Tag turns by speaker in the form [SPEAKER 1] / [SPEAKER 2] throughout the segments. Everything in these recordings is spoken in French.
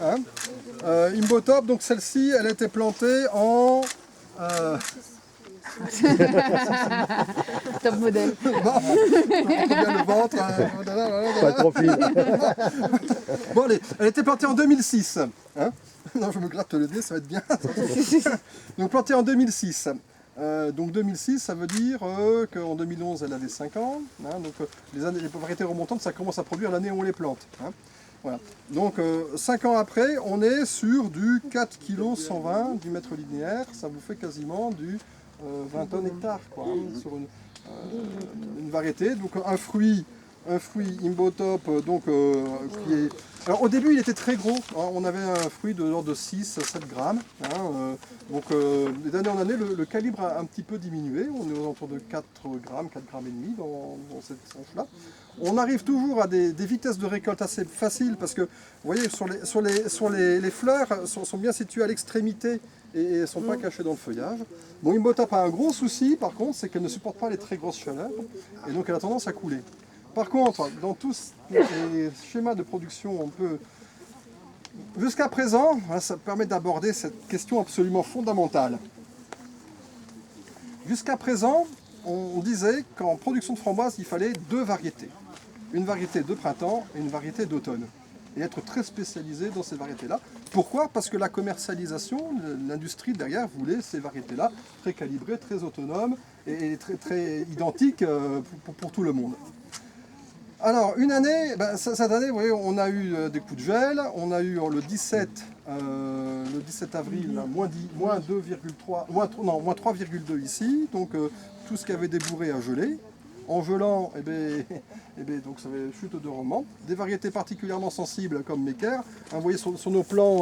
[SPEAKER 1] Hein. Imbotop, donc celle-ci, elle a été plantée en...
[SPEAKER 2] Top modèle.
[SPEAKER 1] Bon, bien le ventre.
[SPEAKER 3] Pas de profil.
[SPEAKER 1] Bon, allez, elle a été plantée en 2006. Hein. Non, je me gratte le nez, ça va être bien. Donc plantée en 2006. Donc 2006, ça veut dire qu'en 2011, elle avait 5 ans. Hein, donc les variétés remontantes, ça commence à produire l'année où on les plante. Hein. Voilà. Donc 5 ans après, on est sur du 4 kg 120 du mètre linéaire. Ça vous fait quasiment du 20 tonnes hectare, quoi, hein, sur une variété. Donc un fruit Imbotop, donc qui est... Alors au début il était très gros, hein, on avait un fruit de l'ordre de 6 à 7 grammes. Hein, donc d'année en année le calibre a un petit peu diminué, on est aux alentours de 4 grammes, 4 grammes et demi dans cette tranche-là. On arrive toujours à des vitesses de récolte assez faciles parce que vous voyez les fleurs sont bien situées à l'extrémité et elles ne sont pas cachées dans le feuillage. Bon, Imbotop a un gros souci par contre, c'est qu'elle ne supporte pas les très grosses chaleurs et donc elle a tendance à couler. Par contre, dans tous les schémas de production, on peut... Jusqu'à présent, ça permet d'aborder cette question absolument fondamentale. Jusqu'à présent, on disait qu'en production de framboises, il fallait 2 variétés. Une variété de printemps et une variété d'automne. Et être très spécialisé dans ces variétés-là. Pourquoi? Parce que la commercialisation, l'industrie derrière voulait ces variétés-là très calibrées, très autonomes et très identiques pour tout le monde. Alors, une année, cette année, vous voyez, on a eu des coups de gel. On a eu le 17 avril, là, moins 3,2 ici. Donc, tout ce qui avait débourré a gelé. En gelant, donc ça avait chute de rendement. Des variétés particulièrement sensibles comme Mecker. Hein, vous voyez sur nos plans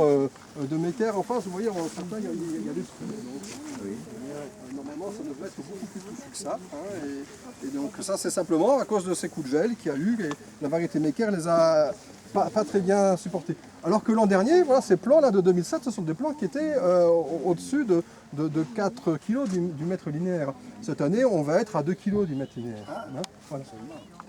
[SPEAKER 1] de Mecker en face, vous voyez, certains, il y a des trous. Oui. Normalement, ça devrait être beaucoup plus touffu que ça. Hein, et donc ça, c'est simplement à cause de ces coups de gel qu'il y a eu. Et la variété Mecker les a pas très bien supportés. Alors que l'an dernier, voilà, ces plants-là de 2007, ce sont des plants qui étaient au-dessus de 4 kg du mètre linéaire. Cette année, on va être à 2 kg du mètre linéaire. Hein, voilà.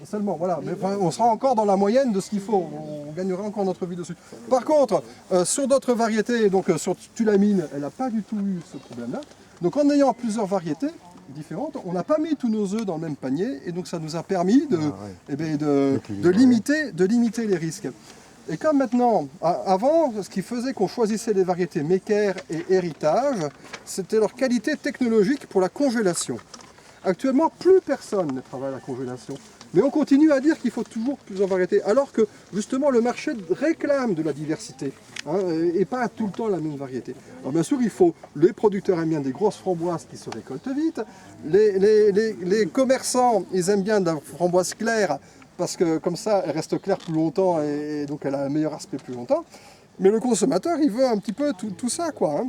[SPEAKER 1] Seulement, voilà. Mais enfin, on sera encore dans la moyenne de ce qu'il faut. On gagnera encore notre vie dessus. Par contre, sur d'autres variétés, donc sur Tulamine, elle n'a pas du tout eu ce problème-là. Donc en ayant plusieurs variétés différentes, on n'a pas mis tous nos œufs dans le même panier et donc ça nous a permis de limiter les risques. Et comme maintenant, avant, ce qui faisait qu'on choisissait les variétés Mecker et Héritage, c'était leur qualité technologique pour la congélation. Actuellement, plus personne ne travaille à la congélation. Mais on continue à dire qu'il faut toujours plusieurs variétés, alors que justement le marché réclame de la diversité, hein, et pas tout le temps la même variété. Alors bien sûr, les producteurs aiment bien des grosses framboises qui se récoltent vite, les commerçants, ils aiment bien de la framboise claire, parce que comme ça, elle reste claire plus longtemps et donc elle a un meilleur aspect plus longtemps. Mais le consommateur, il veut un petit peu tout ça, quoi. Hein.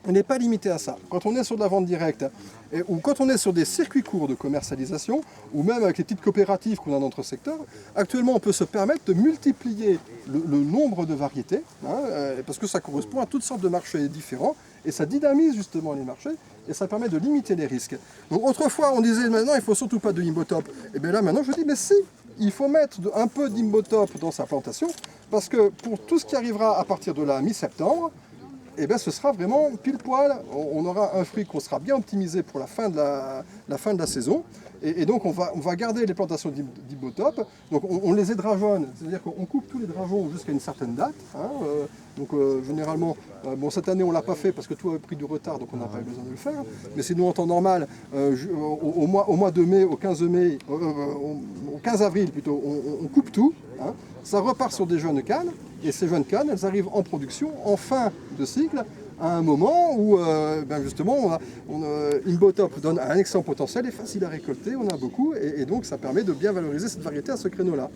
[SPEAKER 1] On n'est pas limité à ça. Quand on est sur de la vente directe, ou quand on est sur des circuits courts de commercialisation, ou même avec les petites coopératives qu'on a dans notre secteur, actuellement on peut se permettre de multiplier le nombre de variétés, hein, parce que ça correspond à toutes sortes de marchés différents, et ça dynamise justement les marchés, et ça permet de limiter les risques. Donc autrefois on disait maintenant il ne faut surtout pas de Imbotop, et bien là maintenant je dis mais si, il faut mettre un peu d'Imbotop dans sa plantation, parce que pour tout ce qui arrivera à partir de la mi-septembre, eh bien, ce sera vraiment pile poil. On aura un fruit qu'on sera bien optimisé pour la fin de la saison. Et donc, on va garder les plantations d'Imbotop. Donc, on les édrageonne, c'est-à-dire qu'on coupe tous les drageons jusqu'à une certaine date. Hein, généralement, cette année, on ne l'a pas fait parce que tout avait pris du retard, donc on n'a pas eu besoin de le faire. Mais sinon, en temps normal, au mois de mai, au 15 avril plutôt, on coupe tout. Hein, ça repart sur des jeunes cannes. Et ces jeunes cannes, elles arrivent en production, en fin de cycle, à un moment où justement Imbotop donne un excellent potentiel, est facile à récolter, on a beaucoup, et donc ça permet de bien valoriser cette variété à ce créneau-là.